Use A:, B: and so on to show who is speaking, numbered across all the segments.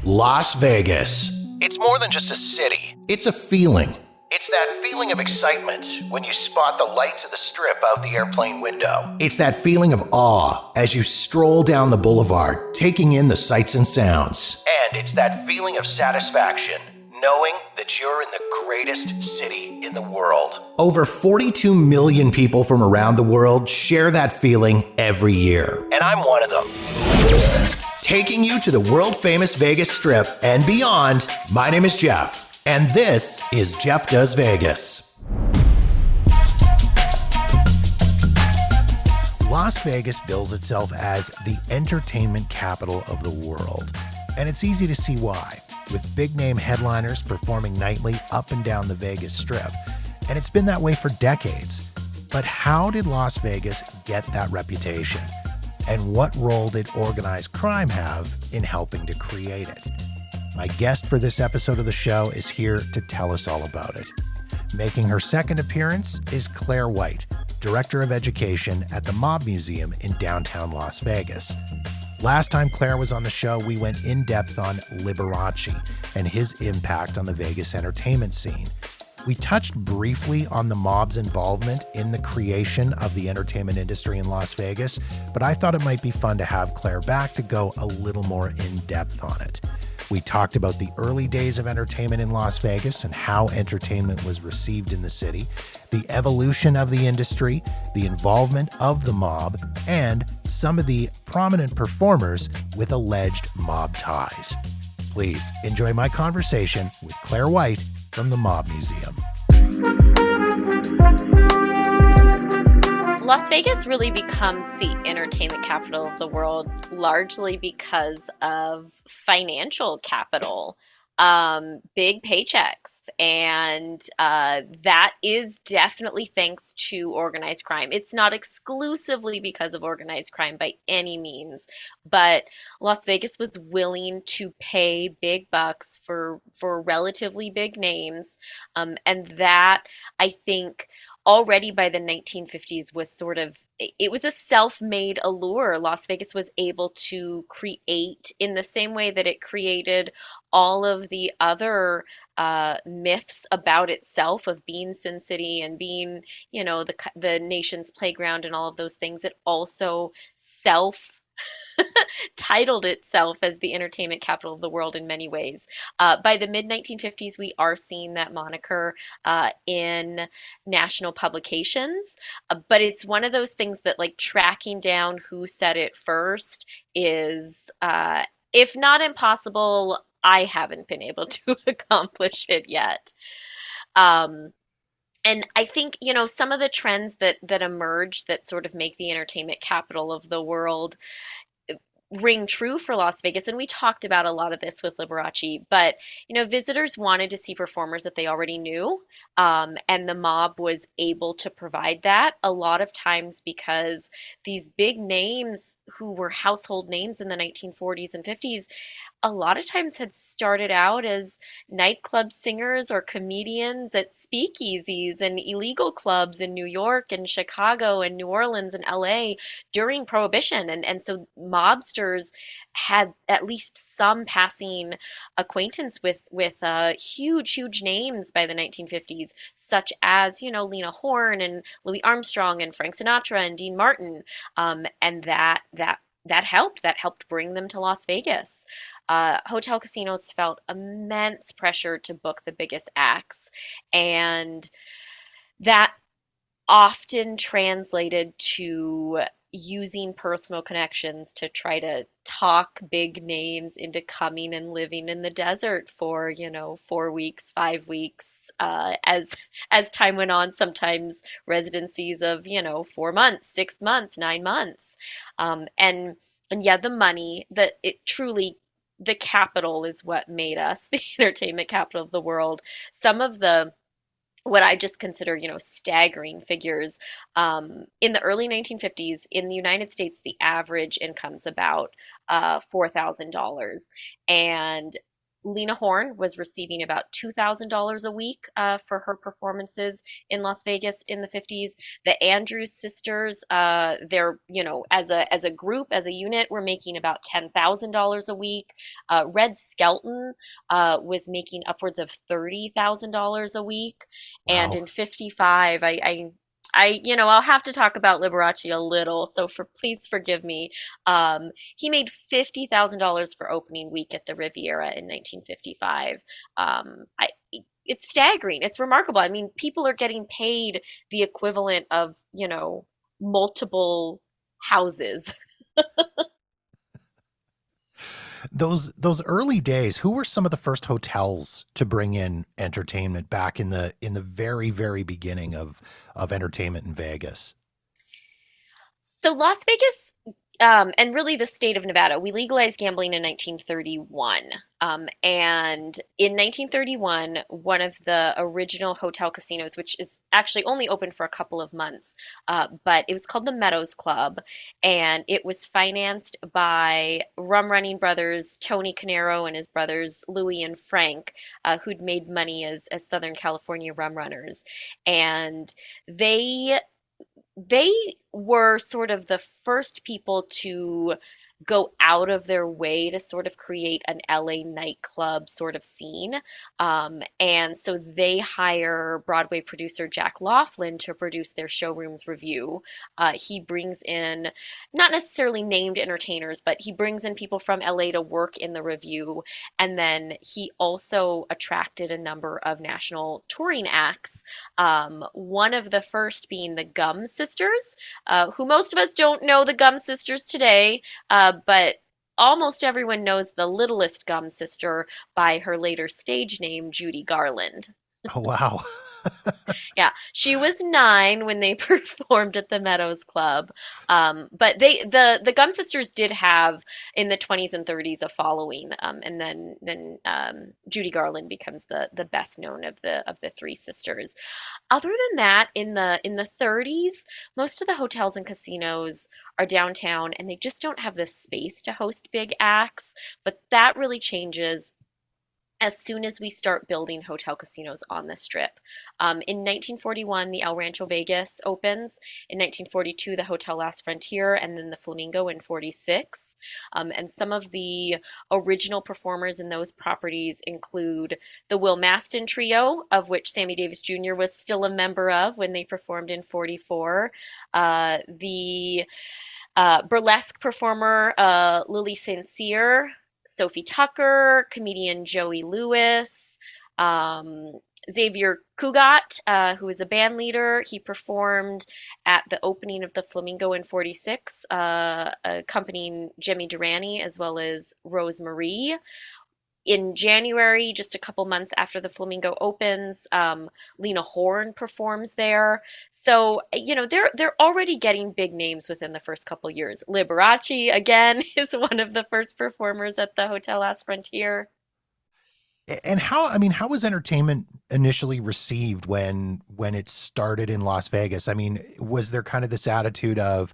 A: Las Vegas. It's more than just a city. It's a feeling. It's that feeling of excitement when you spot the lights of the strip out the airplane window. It's that feeling of awe as you stroll down the boulevard, taking in the sights and sounds. And it's that feeling of satisfaction, knowing that you're in the greatest city in the world. Over 42 million people from around the world share that feeling every year, and I'm one of them. Taking you to the world-famous Vegas Strip and beyond, my name is Jeff, and this is Jeff Does Vegas. Las Vegas bills itself as the entertainment capital of the world, and it's easy to see why, with big-name headliners performing nightly up and down the Vegas Strip, and it's been that way for decades. But how did Las Vegas get that reputation? And what role did organized crime have in helping to create it? My guest for this episode of the show is here to tell us all about it. Making her second appearance is Claire White, Director of Education at the Mob Museum in downtown Las Vegas. Last time Claire was on the show, we went in depth on Liberace and his impact on the Vegas entertainment scene. We touched briefly on the mob's involvement in the creation of the entertainment industry in Las Vegas, but I thought it might be fun to have Claire back to go a little more in depth on it. We talked about the early days of entertainment in Las Vegas and how entertainment was received in the city, the evolution of the industry, the involvement of the mob, and some of the prominent performers with alleged mob ties. Please enjoy my conversation with Claire White from the Mob Museum.
B: Las Vegas really becomes the entertainment capital of the world largely because of financial capital, big paychecks, and that is definitely thanks to organized crime. It's not exclusively because of organized crime by any means, but Las Vegas was willing to pay big bucks for relatively big names, and that I think already by the 1950s was sort of it was a self-made allure. Las Vegas was able to create in the same way that it created all of the other myths about itself of being Sin City and being, the nation's playground and all of those things. It also self titled itself as the entertainment capital of the world in many ways. By the mid 1950s, we are seeing that moniker in national publications, but it's one of those things that, like, tracking down who said it first is, if not impossible, I haven't been able to accomplish it yet. Um, and I think, some of the trends that emerge that sort of make the entertainment capital of the world ring true for Las Vegas. And we talked about a lot of this with Liberace, but visitors wanted to see performers that they already knew, and the mob was able to provide that a lot of times because these big names who were household names in the 1940s and 50s a lot of times had started out as nightclub singers or comedians at speakeasies and illegal clubs in New York and Chicago and New Orleans and LA during Prohibition. And so mobsters had at least some passing acquaintance with huge names by the 1950s, such as, Lena Horne and Louis Armstrong and Frank Sinatra and Dean Martin. And that helped bring them to Las Vegas. Hotel casinos felt immense pressure to book the biggest acts, and that often translated to using personal connections to try to talk big names into coming and living in the desert for 4 weeks, 5 weeks, as time went on, sometimes residencies of 4 months, 6 months, 9 months, and yeah, the money, that it truly, the capital is what made us the entertainment capital of the world. Some of the what I just consider, staggering figures. In the early 1950s, in the United States, the average income's about $4,000. And Lena Horne was receiving about $2,000 a week for her performances in Las Vegas in the 50s. The Andrews sisters, they're, as a group, as a unit, were making about $10,000 a week. Red Skelton was making upwards of $30,000 a week. And
A: Wow.
B: in 55, I'll have to talk about Liberace a little, so please forgive me. He made $50,000 for opening week at the Riviera in 1955. It's staggering. It's remarkable. I mean, people are getting paid the equivalent of, multiple houses.
A: Those early days, who were some of the first hotels to bring in entertainment back in the very, very beginning of entertainment in Vegas?
B: So Las Vegas, and really the state of Nevada, we legalized gambling in 1931. And in 1931, one of the original hotel casinos, which is actually only open for a couple of months, but it was called the Meadows Club, and it was financed by rum running brothers Tony Canero and his brothers Louis and Frank, who'd made money as Southern California rum runners. And they they were sort of the first people to go out of their way to sort of create an LA nightclub sort of scene. And so they hire Broadway producer Jack Laughlin to produce their showrooms review. He brings in not necessarily named entertainers, but he brings in people from LA to work in the review. And then he also attracted a number of national touring acts, one of the first being the Gum Sisters, who most of us don't know the Gum Sisters today, but almost everyone knows the littlest Gum Sister by her later stage name, Judy Garland.
A: Oh, wow.
B: Yeah, she was 9 when they performed at the Meadows Club. But the Gum Sisters did have in the 20s and 30s a following, and then Judy Garland becomes the best known of the three sisters. Other than that, in the 30s, most of the hotels and casinos are downtown, and they just don't have the space to host big acts. But that really changes as soon as we start building hotel casinos on the strip. In 1941, the El Rancho Vegas opens. In 1942, the Hotel Last Frontier, and then the Flamingo in 46. And some of the original performers in those properties include the Will Maston Trio, of which Sammy Davis Jr. was still a member of when they performed in 44. The burlesque performer Lily St. Cyr, Sophie Tucker, comedian Joey Lewis, um, Xavier Cugat, who is a band leader. He performed at the opening of the Flamingo in 46, accompanying Jimmy Durante as well as Rose Marie. In January, just a couple months after the Flamingo opens, Lena Horne performs there. So, they're already getting big names within the first couple years. Liberace again is one of the first performers at the Hotel Last Frontier.
A: And how was entertainment initially received when it started in Las Vegas? I mean, was there kind of this attitude of,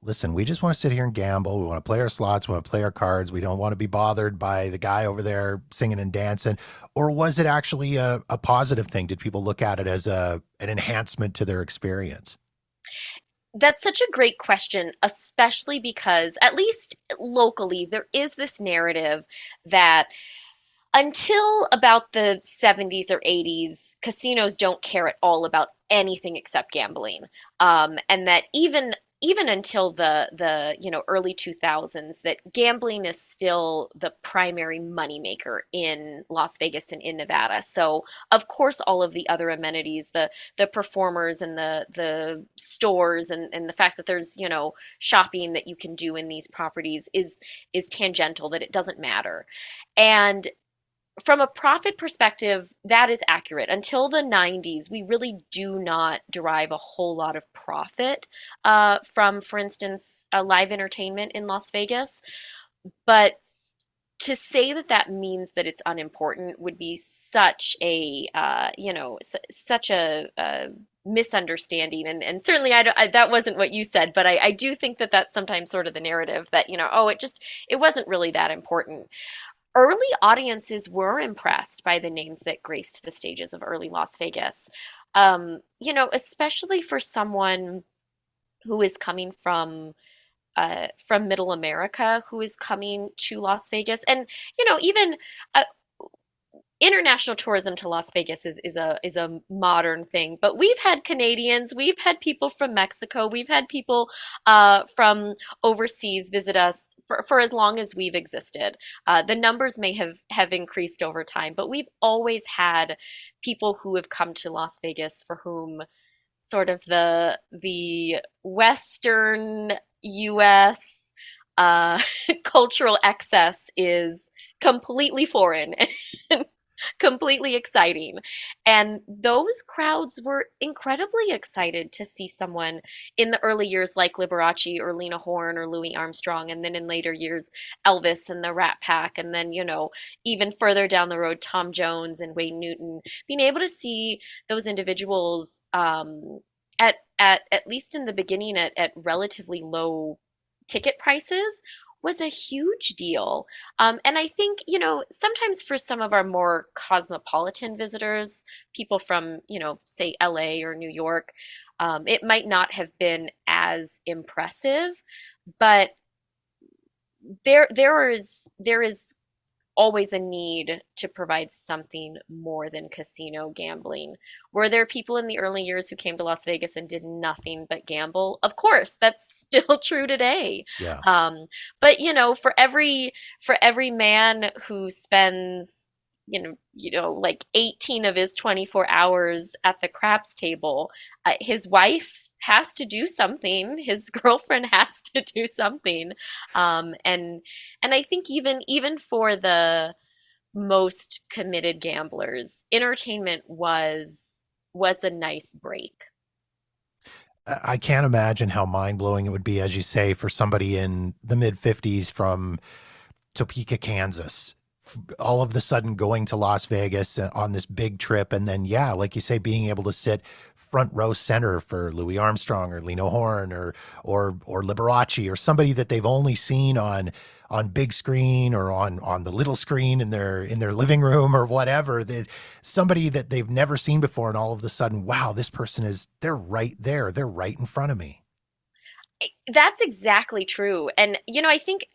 A: listen, we just want to sit here and gamble. We want to play our slots. We want to play our cards. We don't want to be bothered by the guy over there singing and dancing. Or was it actually a positive thing? Did people look at it as an enhancement to their experience?
B: That's such a great question, especially because, at least locally, there is this narrative that until about the 70s or 80s, casinos don't care at all about anything except gambling. And that even until the early 2000s, that gambling is still the primary moneymaker in Las Vegas and in Nevada. So of course all of the other amenities, the performers and the stores and the fact that there's, shopping that you can do in these properties is tangential, that it doesn't matter. And from a profit perspective, that is accurate. Until the 90s, we really do not derive a whole lot of profit from, for instance, live entertainment in Las Vegas. But to say that that means that it's unimportant would be such a, such a misunderstanding. And certainly that wasn't what you said, but I do think that that's sometimes sort of the narrative that, oh, it wasn't really that important. early audiences were impressed by the names that graced the stages of early Las Vegas. Especially for someone who is coming from middle America, who is coming to Las Vegas. And, even uh, international tourism to Las Vegas is a modern thing. But we've had Canadians, we've had people from Mexico, we've had people from overseas visit us for as long as we've existed. The numbers may have increased over time, but we've always had people who have come to Las Vegas for whom sort of the Western US cultural excess is completely foreign and completely exciting. And those crowds were incredibly excited to see someone in the early years like Liberace or Lena Horne or Louis Armstrong, and then in later years, Elvis and the Rat Pack, and then, even further down the road, Tom Jones and Wayne Newton. Being able to see those individuals at least in the beginning at relatively low ticket prices was a huge deal. And I think, sometimes for some of our more cosmopolitan visitors, people from, say LA or New York, it might not have been as impressive, but there is always a need to provide something more than casino gambling. Were there people in the early years who came to Las Vegas and did nothing but gamble? Of course, that's still true today.
A: Yeah.
B: Um, but for every man who spends like 18 of his 24 hours at the craps table, his wife has to do something, his girlfriend has to do something, and I think even for the most committed gamblers, entertainment was a nice break.
A: I can't imagine how mind blowing it would be, as you say, for somebody in the mid 50s from Topeka, Kansas, all of the sudden going to Las Vegas on this big trip. And then, yeah, like you say, being able to sit front row center for Louis Armstrong or Lena Horne or Liberace or somebody that they've only seen on big screen or on the little screen in their living room or whatever. Somebody that they've never seen before, and all of a sudden, wow, this person they're right there. They're right in front of me.
B: That's exactly true. And I think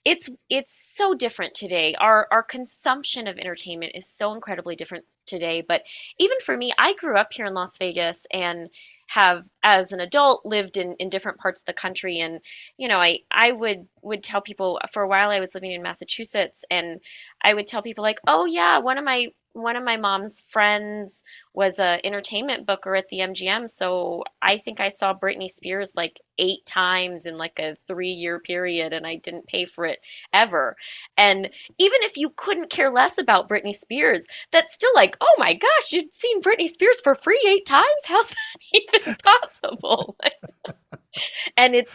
B: it's so different today. Our consumption of entertainment is so incredibly different today. But even for me, I grew up here in Las Vegas and have, as an adult, lived in different parts of the country. And I would tell people, for a while I was living in Massachusetts, and I would tell people like, oh yeah, one of my mom's friends was a entertainment booker at the MGM, so I think I saw Britney Spears like 8 times in like a 3-year period, and I didn't pay for it ever. And even if you couldn't care less about Britney Spears, that's still like, oh my gosh, you'd seen Britney Spears for free 8 times? How's that even possible? And it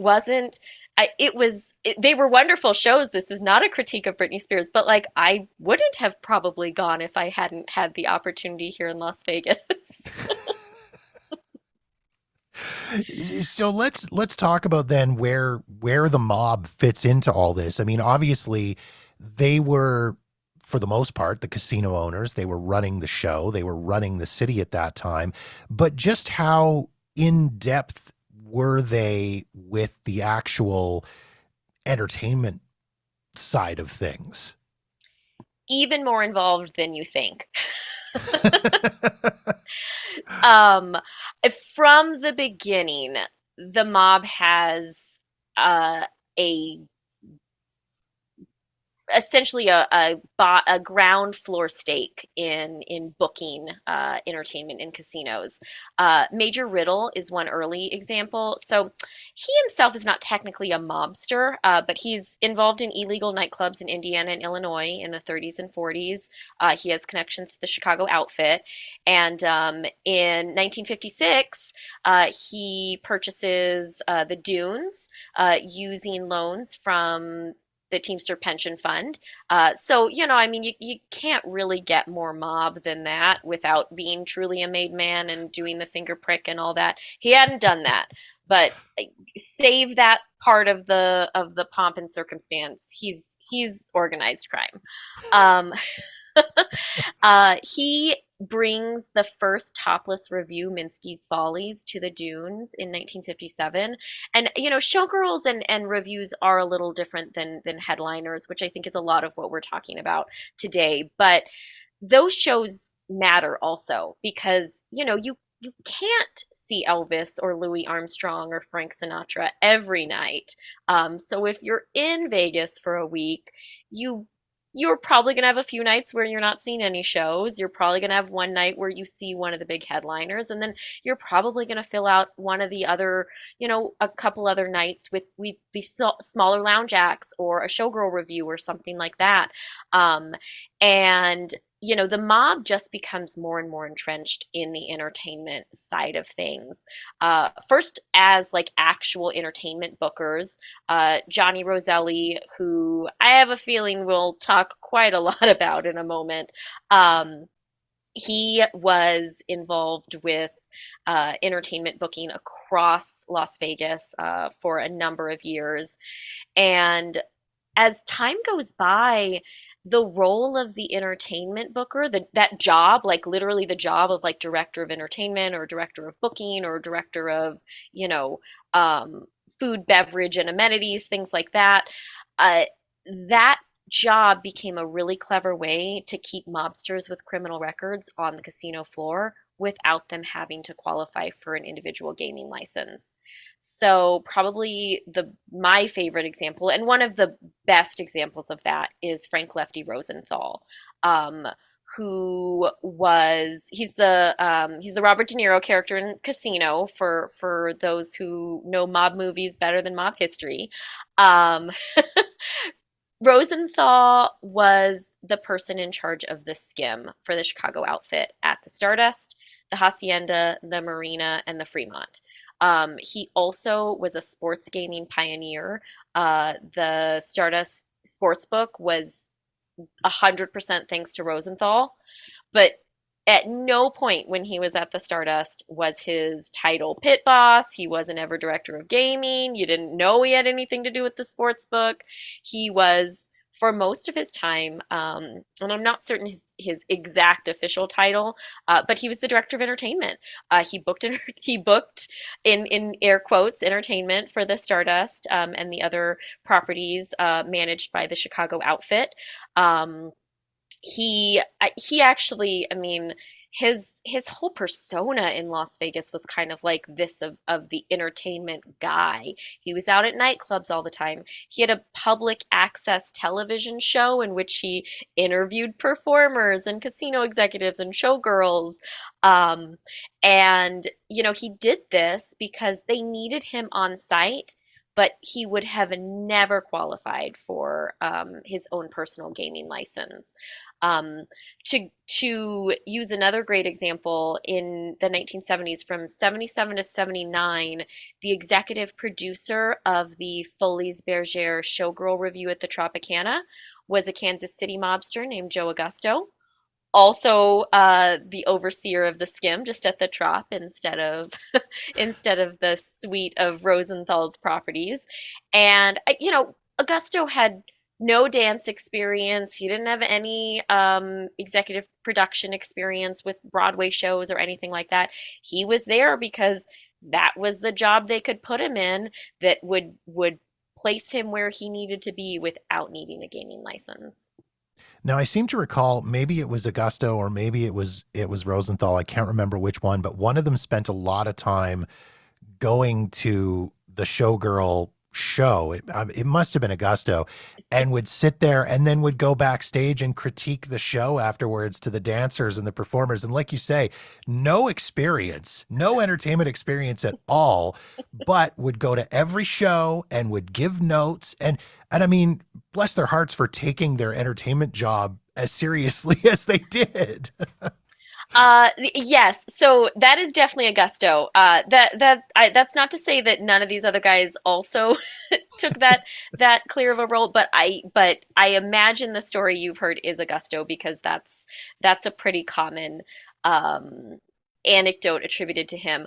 B: wasn't. They were wonderful shows. This is not a critique of Britney Spears, but like I wouldn't have probably gone if I hadn't had the opportunity here in Las Vegas.
A: So let's talk about then where the mob fits into all this. I mean, obviously, they were, for the most part, the casino owners. They were running the show. They were running the city at that time. But just how in depth were they with the actual entertainment side of things?
B: Even more involved than you think. Um, from the beginning, the mob has uh, a essentially a ground floor stake in booking entertainment in casinos. Major Riddle is one early example. So he himself is not technically a mobster, but he's involved in illegal nightclubs in Indiana and Illinois in the 30s and 40s. He has connections to the Chicago outfit, and in 1956, he purchases the Dunes using loans from the Teamster Pension Fund. So, I mean, you can't really get more mob than that without being truly a made man and doing the finger prick and all that. He hadn't done that. but save that part of the pomp and circumstance. He's organized crime. Um, he brings the first topless review, Minsky's Follies, to the Dunes in 1957. And showgirls and reviews are a little different than headliners, which I think is a lot of what we're talking about today. But those shows matter also because you can't see Elvis or Louis Armstrong or Frank Sinatra every night. So if you're in Vegas for a week, you you're probably going to have a few nights where you're not seeing any shows. You're probably going to have one night where you see one of the big headliners, and then you're probably going to fill out one of the other, a couple other nights with the smaller lounge acts or a showgirl review or something like that. Um, and the mob just becomes more and more entrenched in the entertainment side of things. First, as like actual entertainment bookers, Johnny Roselli, who I have a feeling we'll talk quite a lot about in a moment. He was involved with entertainment booking across Las Vegas for a number of years. And as time goes by, the role of the entertainment booker, that job, like literally the job of like director of entertainment or director of booking or director of, you know, um, food, beverage, and amenities, things like that, uh, that job became a really clever way to keep mobsters with criminal records on the casino floor without them having to qualify for an individual gaming license. So probably the my favorite example, and one of the best examples of that, is Frank Lefty Rosenthal, um, who was he's the Robert De Niro character in Casino for those who know mob movies better than mob history. Um, Rosenthal was the person in charge of the skim for the Chicago outfit at the Stardust, the Hacienda, the Marina, and the Fremont. He also was a sports gaming pioneer. The Stardust Sportsbook was 100% thanks to Rosenthal. But at no point when he was at the Stardust was his title pit boss. He wasn't ever director of gaming. You didn't know he had anything to do with the sports book. He was, for most of his time, and I'm not certain his exact official title, but he was the director of entertainment. He booked in air quotes entertainment for the Stardust and the other properties managed by the Chicago outfit. Um, he actually, I mean, his whole persona in Las Vegas was kind of like this of the entertainment guy. He was out at nightclubs all the time. He had a public access television show in which he interviewed performers and casino executives and showgirls. Um, and he did this because they needed him on site, but he would have never qualified for his own personal gaming license. Um, to use another great example, in the 1970s, from 77 to 79, the executive producer of the Folies Bergère Showgirl Review at the Tropicana was a Kansas City mobster named Joe Augusto, also the overseer of the skim just at the trop instead of the suite of Rosenthal's properties. And Augusto had no dance experience. He didn't have any executive production experience with Broadway shows or anything like that. He was there because that was the job they could put him in that would place him where he needed to be without needing a gaming license.
A: Now I seem to recall maybe it was Augusto or maybe it was Rosenthal. I can't remember which one, but one of them spent a lot of time going to the showgirl show. It must have been Augusto, and would sit there and then would go backstage and critique the show afterwards to the dancers and the performers. And like you say, no experience, no entertainment experience at all, but would go to every show and would give notes. And I mean, bless their hearts for taking their entertainment job as seriously as they did.
B: Yes, so that is definitely Augusto. That's not to say that none of these other guys also took that clear of a role, but I imagine the story you've heard is Augusto because that's a pretty common um, anecdote attributed to him.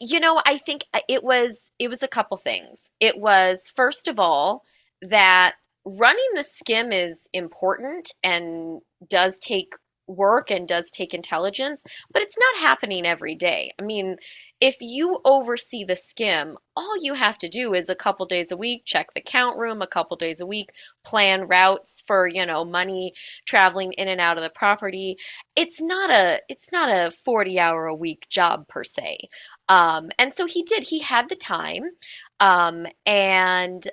B: I think it was a couple things. It was first of all that running the skim is important and does take work and does take intelligence, but it's not happening every day. I mean, if you oversee the skim, all you have to do is a couple days a week check the count room, a couple days a week plan routes for, money traveling in and out of the property. It's not a 40-hour a week job per se. And so he had the time. And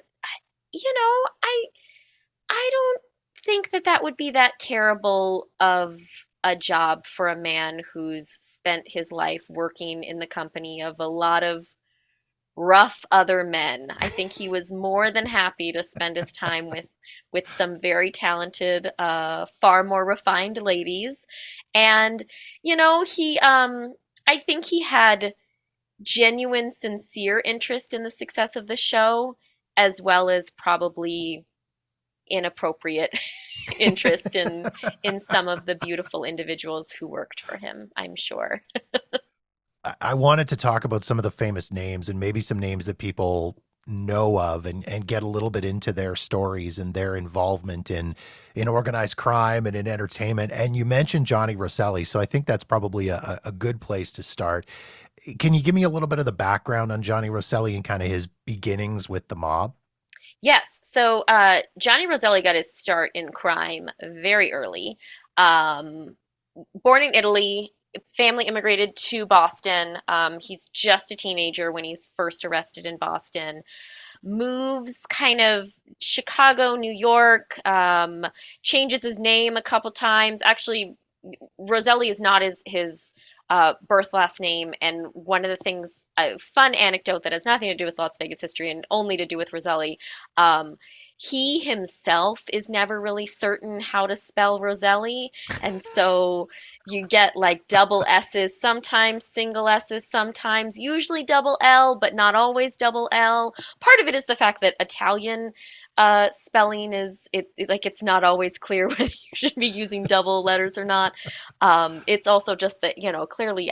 B: I don't think that that would be that terrible of a job for a man who's spent his life working in the company of a lot of rough other men. I think he was more than happy to spend his time with some very talented, far more refined ladies. And he I think he had genuine, sincere interest in the success of the show, as well as probably inappropriate interest in some of the beautiful individuals who worked for him, I'm sure.
A: I wanted to talk about some of the famous names and maybe some names that people know of and get a little bit into their stories and their involvement in organized crime and in entertainment. And you mentioned Johnny Rosselli, so I think that's probably a good place to start. Can you give me a little bit of the background on Johnny Rosselli and kind of his beginnings with the mob?
B: Yes, so Johnny Roselli got his start in crime very early. Born in Italy, family immigrated to Boston. He's just a teenager when he's first arrested in Boston. Moves kind of Chicago, New York, changes his name a couple times. Actually, Roselli is not his birth last name, and one of the things, a fun anecdote that has nothing to do with Las Vegas history and only to do with Roselli. Um, he himself is never really certain how to spell Roselli, and so you get like double S's, sometimes single S's, sometimes usually double L, but not always double L. Part of it is the fact that Italian spelling like it's not always clear whether you should be using double letters or not. It's also just that, clearly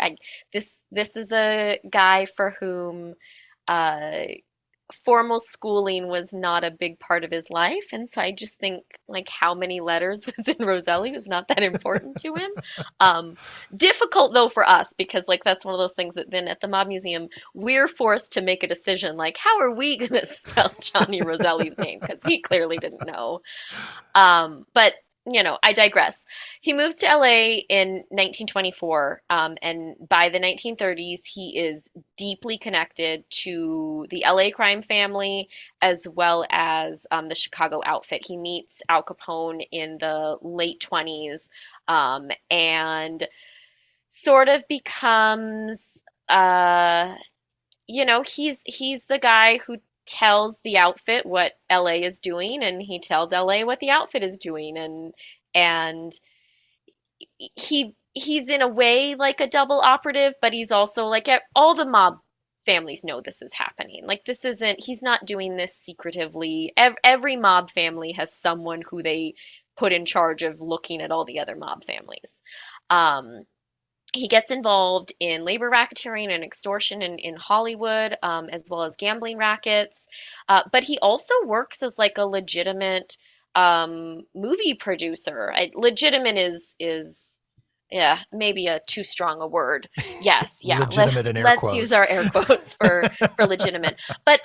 B: this is a guy for whom uh, formal schooling was not a big part of his life, and so I just think like how many letters was in Roselli was not that important to him. Um, Difficult though for us because like that's one of those things that then at the Mob Museum we're forced to make a decision like how are we going to spell Johnny Roselli's name because he clearly didn't know. But I digress. He moves to LA in 1924, and by the 1930s, he is deeply connected to the LA crime family as well as the Chicago outfit. He meets Al Capone in the late 20s, and sort of becomes he's the guy who tells the outfit what LA is doing, and he tells LA what the outfit is doing, and he's in a way like a double operative, but he's also like all the mob families know this is happening. Like this isn't he's not doing this secretively. Every mob family has someone who they put in charge of looking at all the other mob families. Um, he gets involved in labor racketeering and extortion in Hollywood, as well as gambling rackets. But he also works as like a legitimate movie producer. Legitimate is yeah, maybe a too strong a word. Yes, yeah.
A: Legitimate in air
B: Let's use
A: quotes.
B: our air quotes for legitimate. But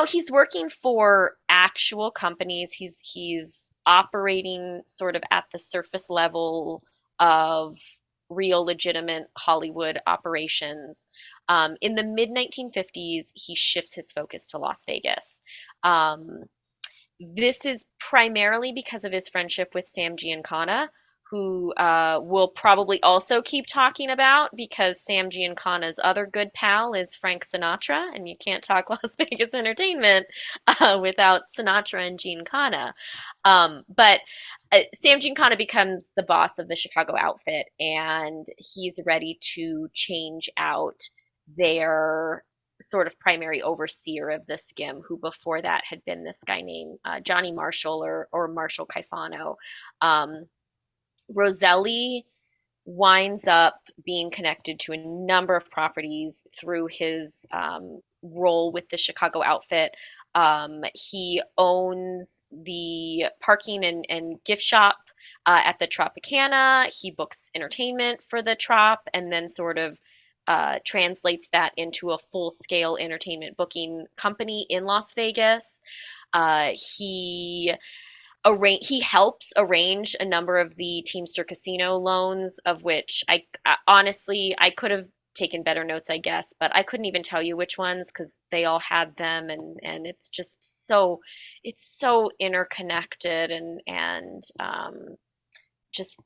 B: he's working for actual companies. He's operating sort of at the surface level of real legitimate Hollywood operations. In the mid 1950s, he shifts his focus to Las Vegas. Um, this is primarily because of his friendship with Sam Giancana, who we'll probably also keep talking about because Sam Giancana's other good pal is Frank Sinatra, and you can't talk Las Vegas entertainment without Sinatra and Giancana. But Sam Giancana becomes the boss of the Chicago outfit, and he's ready to change out their sort of primary overseer of the skim, who before that had been this guy named Johnny Marshall or Marshall Caifano. Um, Roselli winds up being connected to a number of properties through his role with the Chicago outfit. He owns the parking and gift shop at the Tropicana. He books entertainment for the Trop and then sort of translates that into a full scale entertainment booking company in Las Vegas. He he helps arrange a number of the Teamster Casino loans, of which honestly I could have taken better notes, I guess, but I couldn't even tell you which ones because they all had them, and it's just so interconnected and just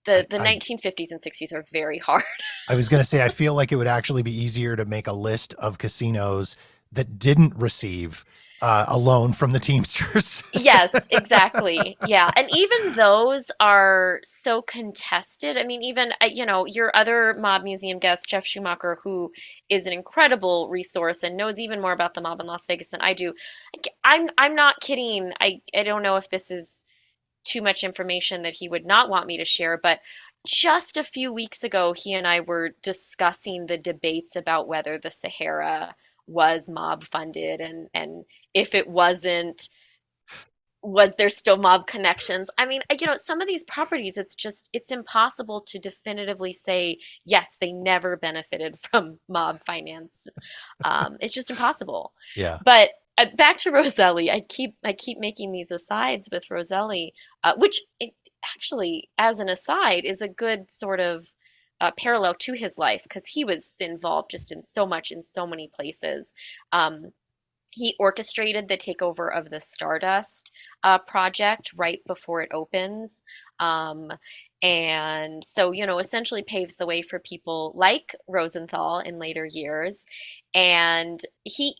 A: I,
B: the
A: I
B: 1950s and 60s are very hard.
A: I was going to say, I feel like it would actually be easier to make a list of casinos that didn't receive a loan from the Teamsters.
B: Yes, exactly. Yeah. And even those are so contested. I mean, even, your other mob museum guest, Jeff Schumacher, who is an incredible resource and knows even more about the mob in Las Vegas than I do. I'm not kidding. I don't know if this is too much information that he would not want me to share, but just a few weeks ago, he and I were discussing the debates about whether the Sahara was mob funded and if it wasn't, was there still mob connections? I mean, some of these properties, it's impossible to definitively say, yes, they never benefited from mob finance. It's just impossible.
A: Yeah.
B: But back to Roselli, I keep making these asides with Roselli, which actually, as an aside, is a good sort of parallel to his life because he was involved just in so much in so many places. Um, he orchestrated the takeover of the Stardust project right before it opens. Um, and so, essentially paves the way for people like Rosenthal in later years. And he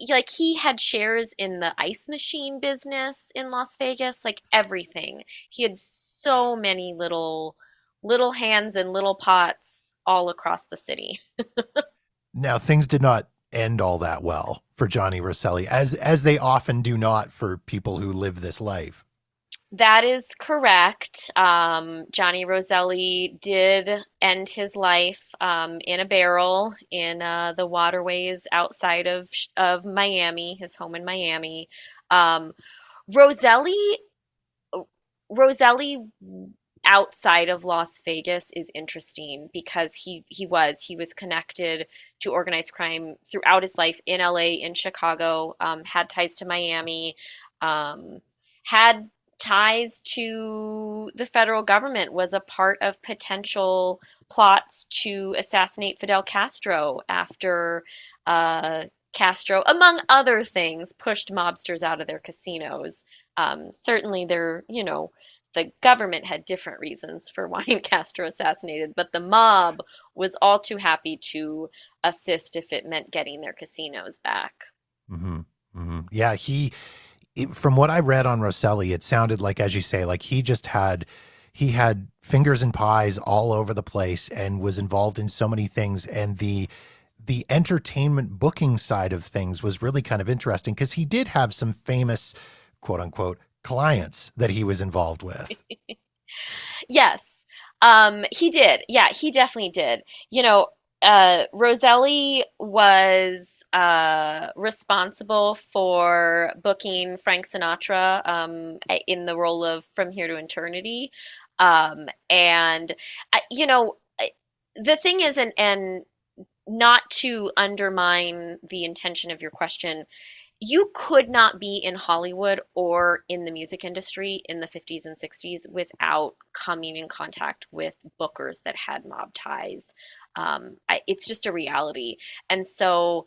B: had shares in the ice machine business in Las Vegas, like everything. He had so many little hands and little pots all across the city.
A: Now, things did not end all that well for Johnny Rosselli, as they often do not for people who live this life.
B: That is correct. Johnny Roselli did end his life in a barrel in the waterways outside of Miami, his home in Miami. Um, Roselli Roselli outside of Las Vegas is interesting because he was connected to organized crime throughout his life in LA, in Chicago, had ties to Miami, um, had ties to the federal government, was a part of potential plots to assassinate Fidel Castro after Castro, among other things, pushed mobsters out of their casinos. Certainly, the government had different reasons for wanting Castro assassinated, but the mob was all too happy to assist if it meant getting their casinos back.
A: Hmm. Hmm. Yeah, from what I read on Rosselli, it sounded like, as you say, like he had fingers and pies all over the place and was involved in so many things. And the entertainment booking side of things was really kind of interesting because he did have some famous, quote unquote, clients that he was involved with.
B: Yes, he did. Yeah, he definitely did. Roselli was responsible for booking Frank Sinatra in the role of From Here to Eternity. And, the thing is, and not to undermine the intention of your question, you could not be in Hollywood or in the music industry in the 50s and 60s without coming in contact with bookers that had mob ties. It's just a reality. And so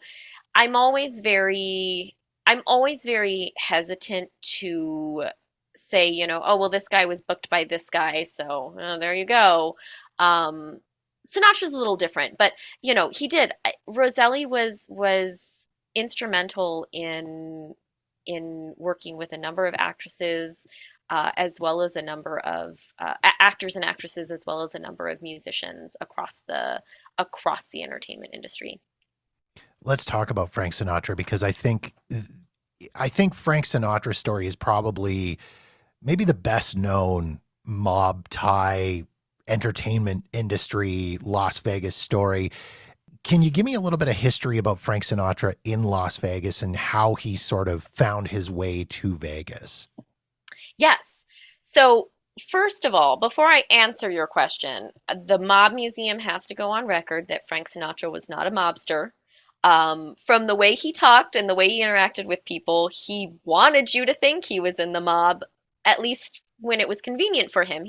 B: I'm always very I'm always very hesitant to say, oh, well, this guy was booked by this guy, so there you go. Um, Sinatra's a little different, but he did. Roselli was instrumental in working with a number of actresses, as well as a number of actors and actresses, as well as a number of musicians across the entertainment industry.
A: Let's talk about Frank Sinatra because I think Frank Sinatra's story is probably maybe the best known mob tie entertainment industry Las Vegas story. Can you give me a little bit of history about Frank Sinatra in Las Vegas and how he sort of found his way to Vegas?
B: Yes. So, first of all, before I answer your question, the Mob Museum has to go on record that Frank Sinatra was not a mobster. From the way he talked and the way he interacted with people, he wanted you to think he was in the mob, at least when it was convenient for him.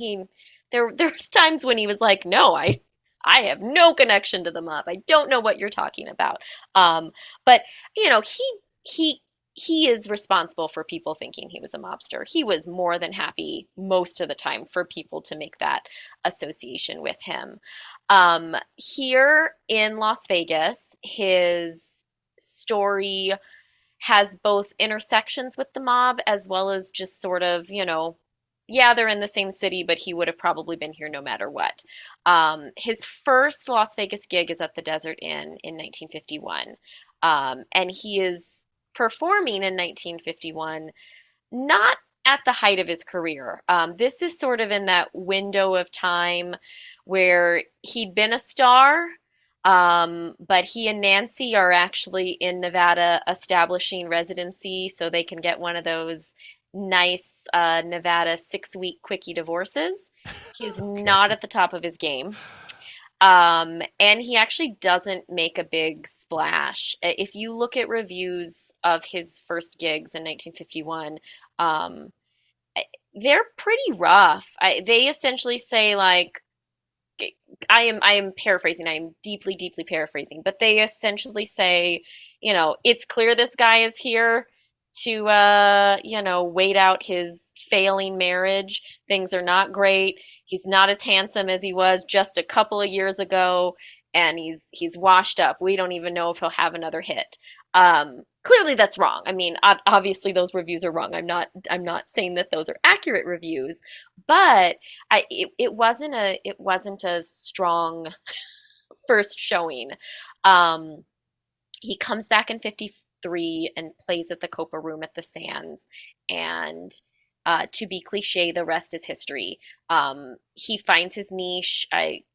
B: There was times when he was like, "No, I have no connection to the mob. I don't know what you're talking about." But you know, he he is responsible for people thinking he was a mobster. He was more than happy most of the time for people to make that association with him. Here in Las Vegas, his story has both intersections with the mob as well as just sort of, yeah, they're in the same city, but he would have probably been here no matter what. His first Las Vegas gig is at the Desert Inn in 1951. And he is performing in 1951 not at the height of his career. This is sort of in that window of time where he'd been a star, but he and Nancy are actually in Nevada establishing residency so they can get one of those nice Nevada 6-week quickie divorces. He's not
A: Okay.
B: at the top of his game. And he actually doesn't make a big splash. If you look at reviews of his first gigs in 1951, um, they're pretty rough. They essentially say like, I am paraphrasing. I am deeply, deeply paraphrasing, but they essentially say, it's clear this guy is here to, wait out his failing marriage. Things are not great. He's not as handsome as he was just a couple of years ago, and he's washed up. We don't even know if he'll have another hit. Clearly, that's wrong. I mean, obviously, those reviews are wrong. I'm not saying that those are accurate reviews, but it wasn't a strong first showing. Um, he comes back in 53 and plays at the Copa Room at the Sands. And to be cliche, the rest is history. He finds his niche.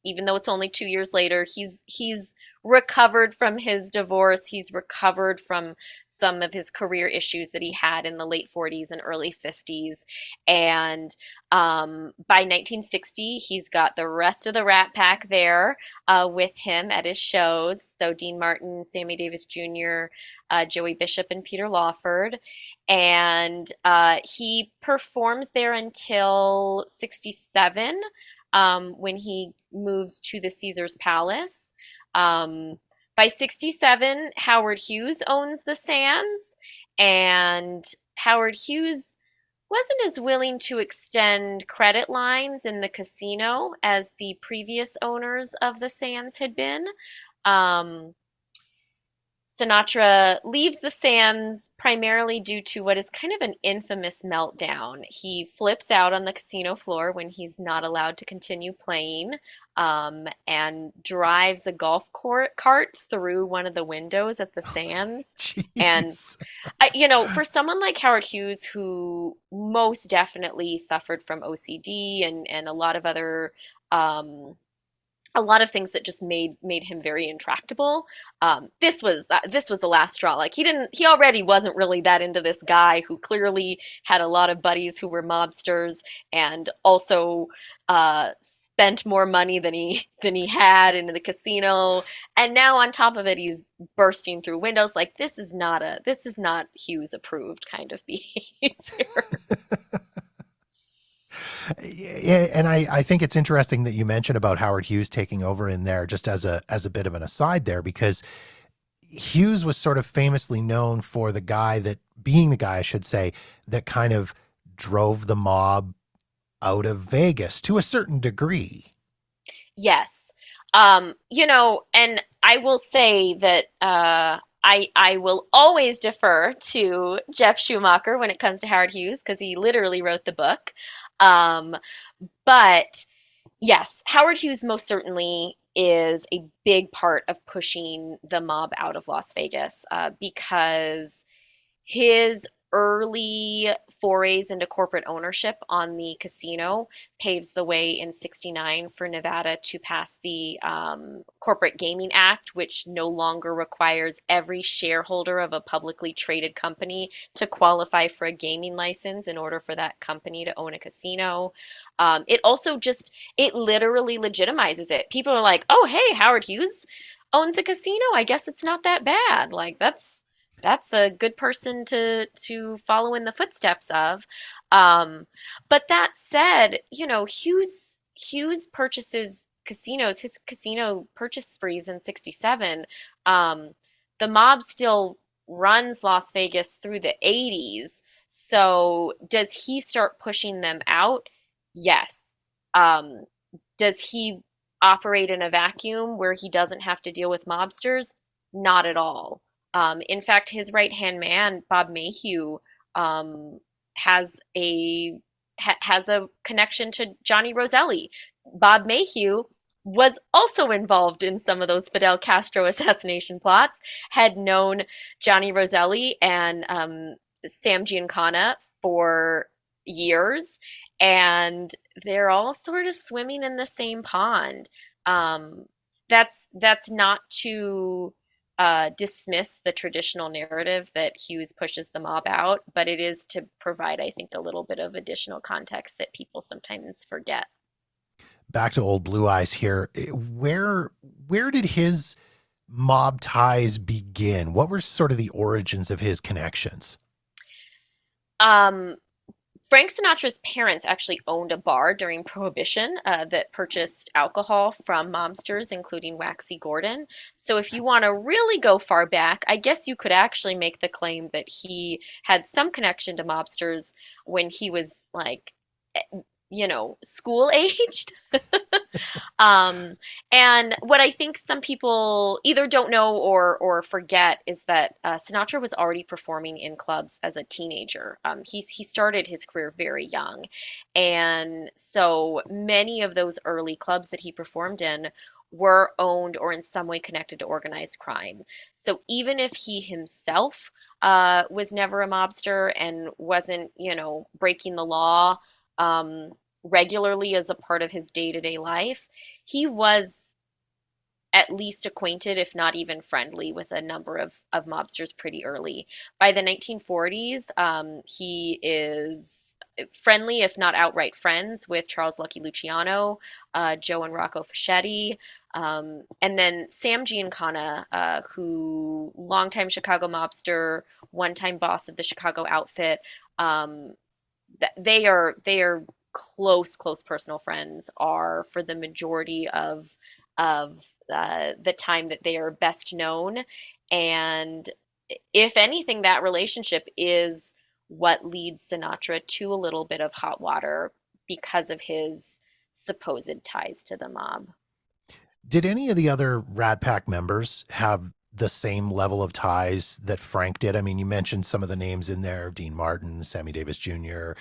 B: Even though it's only 2 years later, he's recovered from his divorce. He's recovered from some of his career issues that he had in the late 40s and early 50s. And by 1960, he's got the rest of the Rat Pack there with him at his shows. So Dean Martin, Sammy Davis Jr., Joey Bishop, and Peter Lawford. And he performs there until 67 when he moves to the Caesars Palace. Um, by 67, Howard Hughes owns the Sands, and Howard Hughes wasn't as willing to extend credit lines in the casino as the previous owners of the Sands had been. Um, Sinatra leaves the Sands primarily due to what is kind of an infamous meltdown. He flips out on the casino floor when he's not allowed to continue playing, and drives a cart through one of the windows at the Sands. And
A: Jeez.
B: for someone like Howard Hughes, who most definitely suffered from OCD and um, a lot of things that just made him very intractable. This was the last straw. Like he already wasn't really that into this guy who clearly had a lot of buddies who were mobsters and also spent more money than he had in the casino. And now on top of it, he's bursting through windows. Like this is not Hughes approved kind of behavior.
A: Yeah, and I think it's interesting that you mentioned about Howard Hughes taking over in there just as a bit of an aside there, because Hughes was sort of famously known for being the guy, I should say, that kind of drove the mob out of Vegas to a certain degree.
B: Yes. And I will say that I will always defer to Jeff Schumacher when it comes to Howard Hughes because he literally wrote the book. Um, but yes, Howard Hughes most certainly is a big part of pushing the mob out of Las Vegas because his early forays into corporate ownership on the casino paves the way in 69 for Nevada to pass the Corporate Gaming Act, which no longer requires every shareholder of a publicly traded company to qualify for a gaming license in order for that company to own a casino. It also just, it literally legitimizes it. People are like, oh, hey, Howard Hughes owns a casino. I guess it's not that bad. Like that's a good person to follow in the footsteps of. But that said, Hughes purchases casinos. His casino purchase sprees in 67. Um, the mob still runs Las Vegas through the 80s. So does he start pushing them out? Yes. Um, does he operate in a vacuum where he doesn't have to deal with mobsters? Not at all. In fact, his right-hand man, Bob Mayhew, um, has has a connection to Johnny Roselli. Bob Mayhew was also involved in some of those Fidel Castro assassination plots, had known Johnny Roselli and Sam Giancana for years, and they're all sort of swimming in the same pond. Um, that's not to dismiss the traditional narrative that Hughes pushes the mob out, but it is to provide, I think, a little bit of additional context that people sometimes forget.
A: Back to old Blue Eyes here. Where did his mob ties begin? What were sort of the origins of his connections?
B: Um, Frank Sinatra's parents actually owned a bar during Prohibition that purchased alcohol from mobsters, including Waxy Gordon. So, if you want to really go far back, I guess you could actually make the claim that he had some connection to mobsters when he was like, school aged. Um, and what I think some people either don't know or forget is that Sinatra was already performing in clubs as a teenager. He started his career very young, and so many of those early clubs that he performed in were owned or in some way connected to organized crime. So even if he himself was never a mobster and wasn't, breaking the law, um, regularly as a part of his day-to-day life, he was at least acquainted, if not even friendly, with a number of mobsters pretty early. By the 1940s, he is friendly, if not outright friends, with Charles Lucky Luciano, Joe and Rocco Fischetti, and then Sam Giancana, who longtime Chicago mobster, one-time boss of the Chicago outfit. Um, they are close personal friends are for the majority of the time that they are best known, and if anything, that relationship is what leads Sinatra to a little bit of hot water because of his supposed ties to the mob.
A: Did any of the other Rat Pack members have the same level of ties that Frank did? I mean, you mentioned some of the names in there: Dean Martin, Sammy Davis Jr.,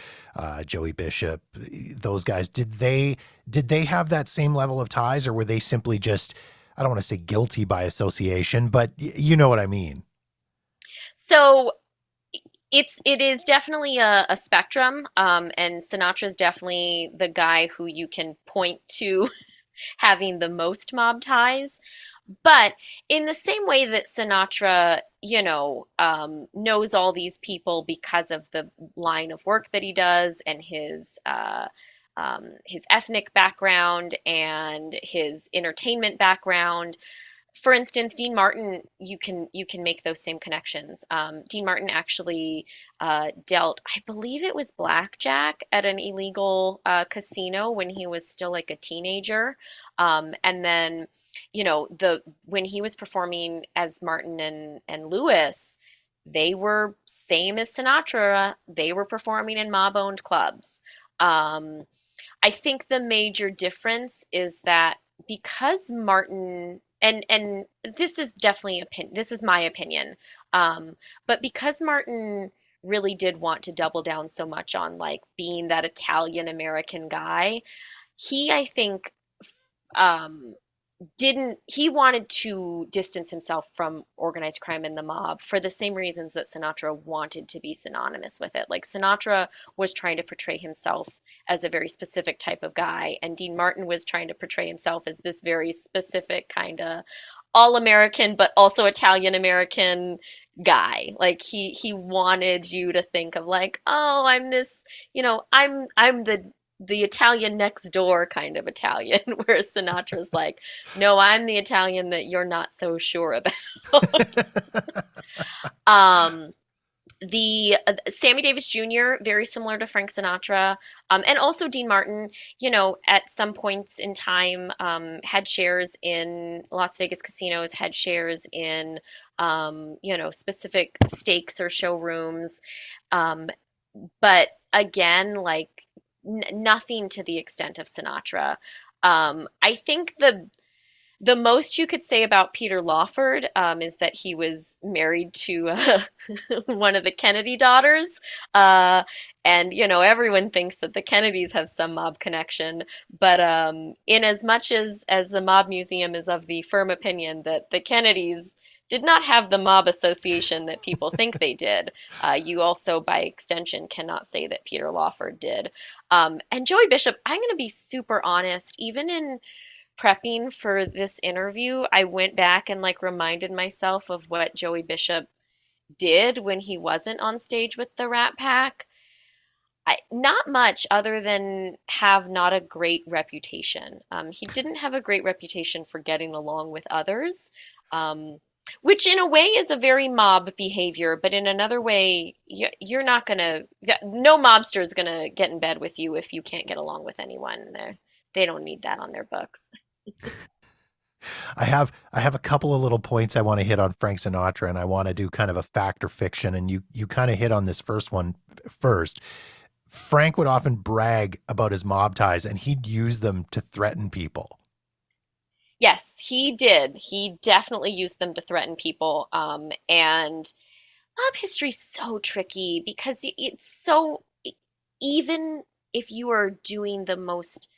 A: Joey Bishop. Those guys, did they have that same level of ties, or were they simply just, I don't want to say guilty by association, but you know what I mean?
B: So it is definitely a spectrum, and Sinatra is definitely the guy who you can point to having the most mob ties. But in the same way that Sinatra, knows all these people because of the line of work that he does and his ethnic background and his entertainment background. For instance, Dean Martin, you can make those same connections. Dean Martin actually dealt, I believe it was blackjack at an illegal casino when he was still like a teenager, and then the when he was performing as Martin and Lewis, they were same as Sinatra. They were performing in mob-owned clubs. Um, I think the major difference is that because Martin and this is definitely this is my opinion, but because Martin really did want to double down so much on like being that Italian American guy, he I think um, didn't he wanted to distance himself from organized crime and the mob for the same reasons that Sinatra wanted to be synonymous with it. Like Sinatra was trying to portray himself as a very specific type of guy, and Dean Martin was trying to portray himself as this very specific kind of all American but also Italian American guy. Like he wanted you to think of like, oh, I'm this, I'm the Italian next door kind of Italian, whereas Sinatra's like, no, I'm the Italian that you're not so sure about. Um, the Sammy Davis Jr., very similar to Frank Sinatra, and also Dean Martin, at some points in time, had shares in Las Vegas casinos, had shares in, specific stakes or showrooms. Um, but again, like nothing to the extent of Sinatra. I think the most you could say about Peter Lawford is that he was married to one of the Kennedy daughters. Uh, and, everyone thinks that the Kennedys have some mob connection. But in as much as the Mob Museum is of the firm opinion that the Kennedys did not have the mob association that people think they did, you also, by extension, cannot say that Peter Lawford did. And Joey Bishop, I'm going to be super honest, even in prepping for this interview, I went back and like reminded myself of what Joey Bishop did when he wasn't on stage with the Rat Pack. Not much other than have not a great reputation. He didn't have a great reputation for getting along with others, which in a way is a very mob behavior, but in another way, you're not gonna, no mobster is gonna get in bed with you if you can't get along with anyone. They don't need that on their books.
A: I have a couple of little points I want to hit on Frank Sinatra, and I want to do kind of a fact or fiction. And you kind of hit on this first one first. Frank would often brag about his mob ties, and he'd use them to threaten people.
B: Yes, he did. He definitely used them to threaten people. And mob history's so tricky because it's so, even if you are doing the most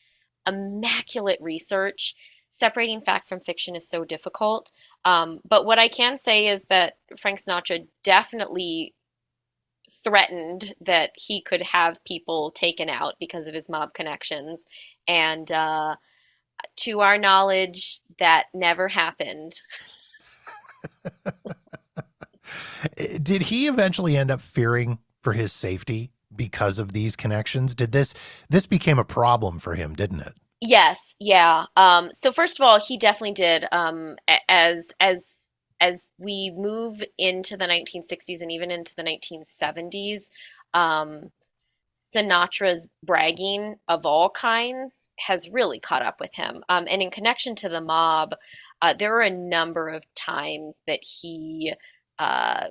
B: immaculate research, separating fact from fiction is so difficult. But what I can say is that Frank Sinatra definitely threatened that he could have people taken out because of his mob connections. And to our knowledge, that never happened.
A: Did he eventually end up fearing for his safety because of these connections? Did this became a problem for him, didn't it?
B: Yes, yeah. So first of all, he definitely did. As we move into the 1960s and even into the 1970s, um, Sinatra's bragging of all kinds has really caught up with him. And in connection to the mob, there are a number of times that he uh,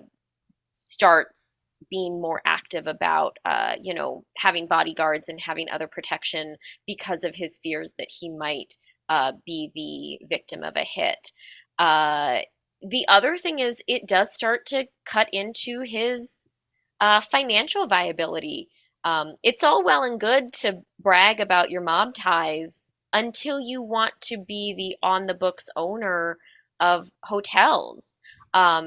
B: starts being more active about, having bodyguards and having other protection because of his fears that he might be the victim of a hit. Uh, the other thing is, it does start to cut into his financial viability. It's all well and good to brag about your mob ties until you want to be the on the books owner of hotels.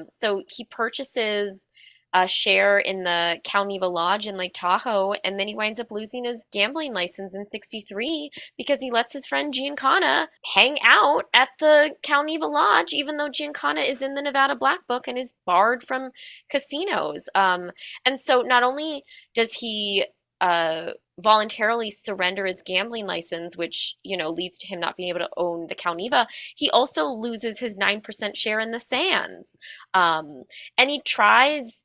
B: So he purchases a share in the Calneva Lodge in Lake Tahoe, and then he winds up losing his gambling license in '63 because he lets his friend Giancana hang out at the Calneva Lodge, even though Giancana is in the Nevada Black Book and is barred from casinos. And so not only does he uh, voluntarily surrender his gambling license, which, leads to him not being able to own the Calneva, he also loses his 9% share in the Sands. Um, and he tries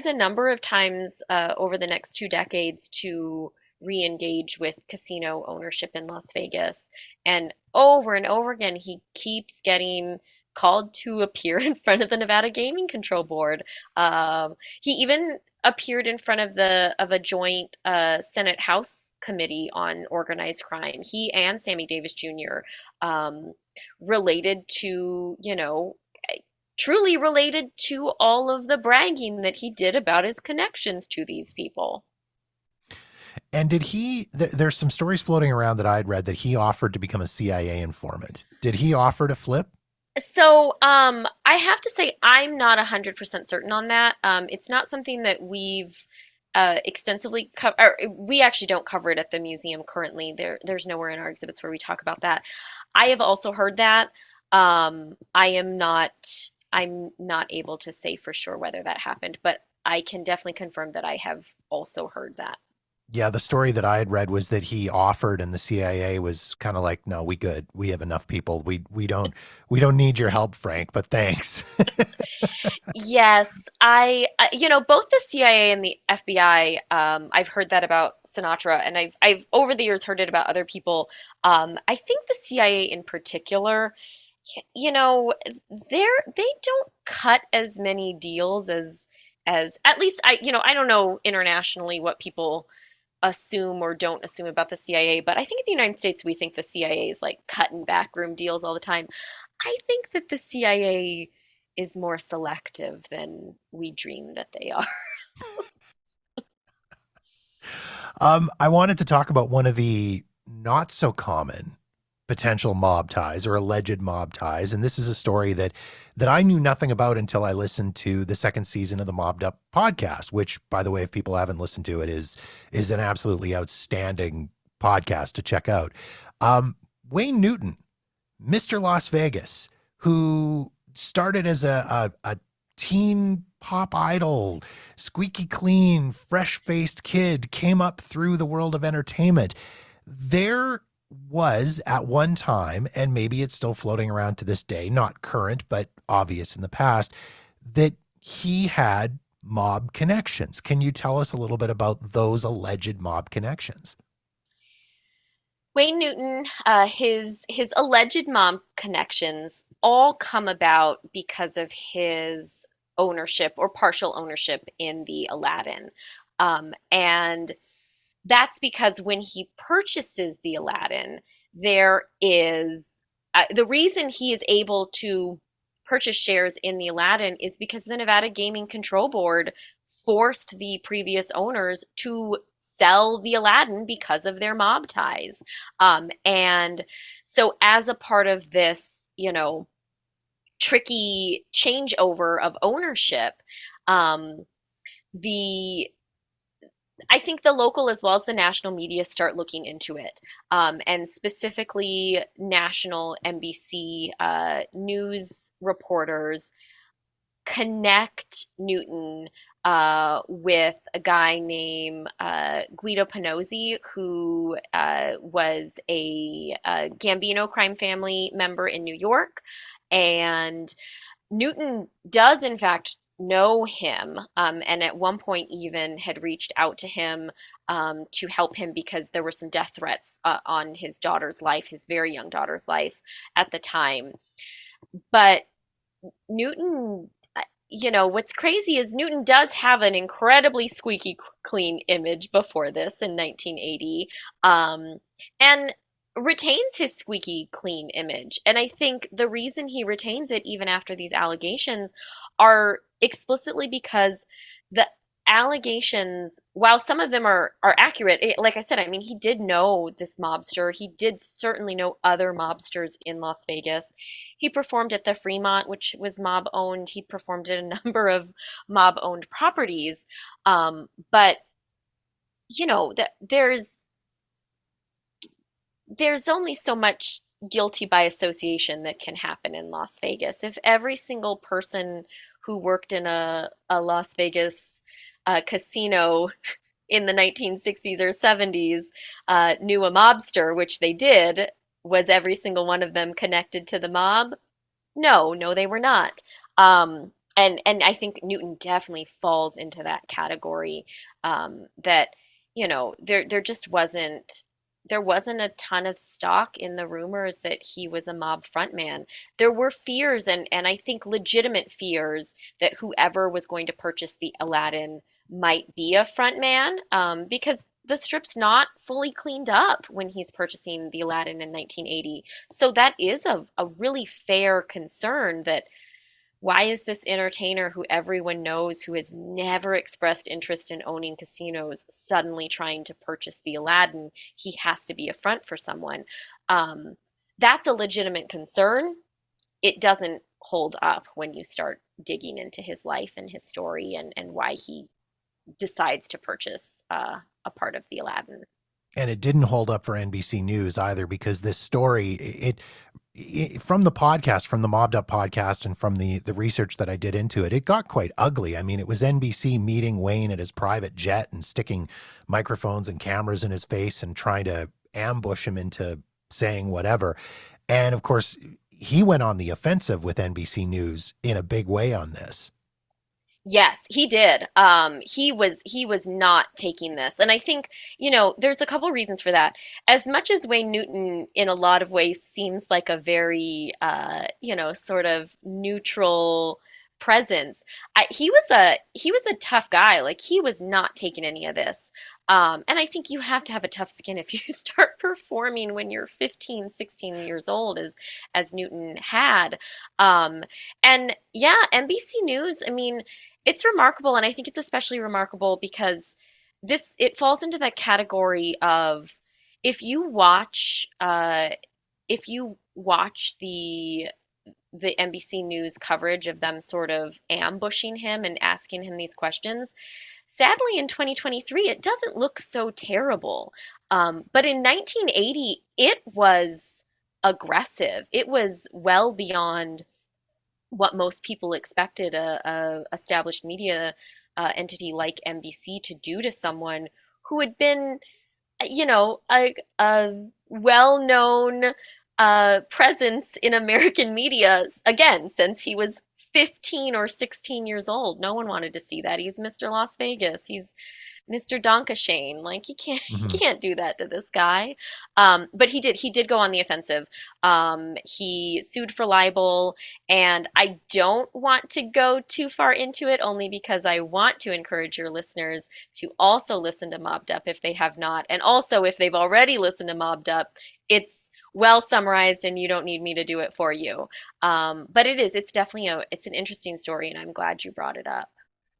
B: a number of times over the next 2 decades to re-engage with casino ownership in Las Vegas. And over again, he keeps getting called to appear in front of the Nevada Gaming Control Board. He even appeared in front of a joint Senate House committee on organized crime. He and Sammy Davis Jr. Um, related to, truly related to all of the bragging that he did about his connections to these people.
A: And did there's some stories floating around that I'd read that he offered to become a CIA informant. Did he offer to flip?
B: So, I have to say I'm not 100% certain on that. It's not something that we've extensively or we actually don't cover it at the museum currently. There's nowhere in our exhibits where we talk about that. I have also heard that. I'm not able to say for sure whether that happened, but I can definitely confirm that I have also heard that.
A: Yeah, the story that I had read was that he offered, and the CIA was kind of like, "No, we good. We have enough people. We don't need your help, Frank. But thanks."
B: Yes, both the CIA and the FBI, I've heard that about Sinatra, and I've over the years heard it about other people. I think the CIA in particular, you know, they don't cut as many deals as at least I don't know internationally what people assume or don't assume about the CIA, but I think in the United States we think the CIA is like cutting backroom deals all the time. I think that the CIA is more selective than we dream that they are.
A: I wanted to talk about one of the not so common potential mob ties or alleged mob ties, and this is a story that I knew nothing about until I listened to the second season of the Mobbed Up podcast. Which, by the way, if people haven't listened to it, is an absolutely outstanding podcast to check out. Um, Wayne Newton, Mr. Las Vegas, who started as a teen pop idol, squeaky clean, fresh faced kid, came up through the world of entertainment. There was at one time, and maybe it's still floating around to this day, not current, but obvious in the past, that he had mob connections. Can you tell us a little bit about those alleged mob connections?
B: Wayne Newton, his alleged mom connections all come about because of his ownership or partial ownership in the Aladdin. And that's because when he purchases the Aladdin, there is the reason he is able to purchase shares in the Aladdin is because the Nevada Gaming Control Board forced the previous owners to sell the Aladdin because of their mob ties. And so, as a part of this, tricky changeover of ownership, um, the I think the local as well as the national media start looking into it, and specifically national NBC news reporters connect Newton with a guy named Guido Panozzi, who was a Gambino crime family member in New York, and Newton does, in fact, know him, and at one point even had reached out to him to help him because there were some death threats on his daughter's life, his very young daughter's life at the time. But Newton, what's crazy is Newton does have an incredibly squeaky clean image before this in 1980, and retains his squeaky clean image. And I think the reason he retains it even after these allegations are explicitly because the allegations, while some of them are accurate, like I said, I mean, he did know this mobster. He did certainly know other mobsters in Las Vegas. He performed at the Fremont, which was mob owned. He performed at a number of mob owned properties. But there's only so much guilty by association that can happen in Las Vegas. If every single person who worked in a Las Vegas casino in the 1960s or 70s knew a mobster, which they did, was every single one of them connected to the mob? No, no, they were not. And I think Newton definitely falls into that category. That there just wasn't a ton of stock in the rumors that he was a mob frontman. There were fears, and I think legitimate fears that whoever was going to purchase the Aladdin might be a frontman, because the strip's not fully cleaned up when he's purchasing the Aladdin in 1980. So that is a really fair concern that Why is this entertainer who everyone knows, who has never expressed interest in owning casinos, suddenly trying to purchase the Aladdin? He has to be a front for someone. Um, that's a legitimate concern. It doesn't hold up when you start digging into his life and his story and why he decides to purchase a part of the Aladdin.
A: And it didn't hold up for NBC News either, because this story, from the podcast, from the Mobbed Up podcast, and from the research that I did into it, it got quite ugly. I mean, it was NBC meeting Wayne at his private jet and sticking microphones and cameras in his face and trying to ambush him into saying whatever. And of course, he went on the offensive with NBC News in a big way on this.
B: Yes, he did. He was not taking this. And I think, there's a couple reasons for that. As much as Wayne Newton in a lot of ways seems like a very sort of neutral presence, he was a tough guy. Like he was not taking any of this. And I think you have to have a tough skin if you start performing when you're 15, 16 years old as Newton had. And yeah, NBC News, I mean, it's remarkable, and I think it's especially remarkable because this it falls into that category of if you watch uh, if you watch the NBC News coverage of them sort of ambushing him and asking him these questions. Sadly, in 2023, it doesn't look so terrible. But in 1980, it was aggressive. It was well beyond what most people expected a established media entity like NBC to do to someone who had been, a well-known presence in American media again since he was 15 or 16 years old. No one wanted to see that. He's Mr. Las Vegas. He's Mr. Donkashane. Like you can't you
A: Mhm.
B: can't do that to this guy. But he did go on the offensive. He sued for libel, and I don't want to go too far into it only because I want to encourage your listeners to also listen to Mobbed Up if they have not. And also if they've already listened to Mobbed Up, it's well summarized and you don't need me to do it for you. But it's definitely it's an interesting story and I'm glad you brought it up.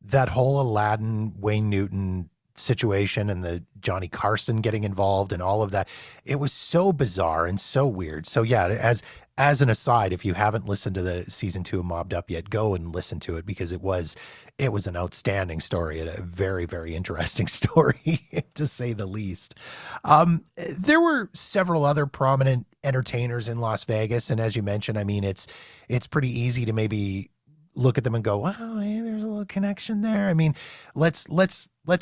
A: That whole Aladdin Wayne Newton situation and the Johnny Carson getting involved and all of that, it was so bizarre and so weird. So yeah, as an aside, if you haven't listened to the season 2 of Mobbed Up yet, go and listen to it, because it was an outstanding story and a very, very interesting story to say the least. There were several other prominent entertainers in Las Vegas, and as you mentioned, I mean, it's pretty easy to maybe look at them and go, "Wow, hey, there's a little connection there." I mean, let's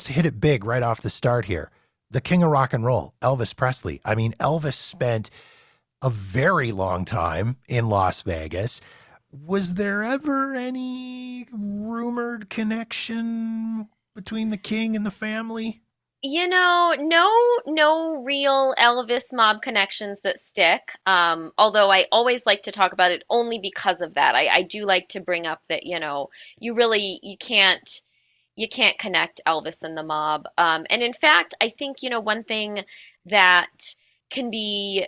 A: hit it big right off the start here. The king of rock and roll, Elvis Presley. I mean, Elvis spent a very long time in Las Vegas. Was there ever any rumored connection between the king and the family?
B: No real Elvis mob connections that stick. Although I always like to talk about it only because of that. I do like to bring up that, you can't connect Elvis and the mob. And in fact, I think, one thing that can be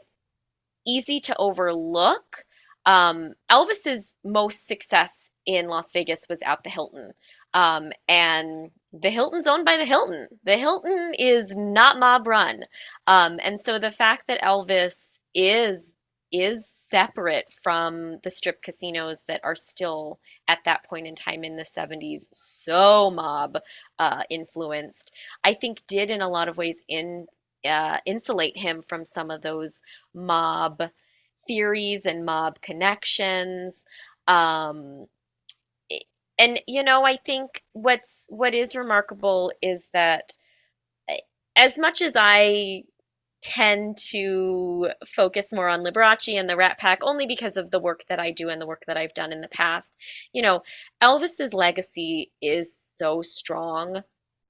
B: easy to overlook. Elvis's most success in Las Vegas was at the Hilton. And the Hilton's owned by the Hilton. The Hilton is not mob run. And so the fact that Elvis is separate from the strip casinos that are still at that point in time in the 70s so mob influenced, I think did in a lot of ways insulate him from some of those mob theories and mob connections. Um, and I think what is remarkable is that as much as I tend to focus more on Liberace and the Rat Pack only because of the work that I do and the work that I've done in the past, you know, Elvis's legacy is so strong,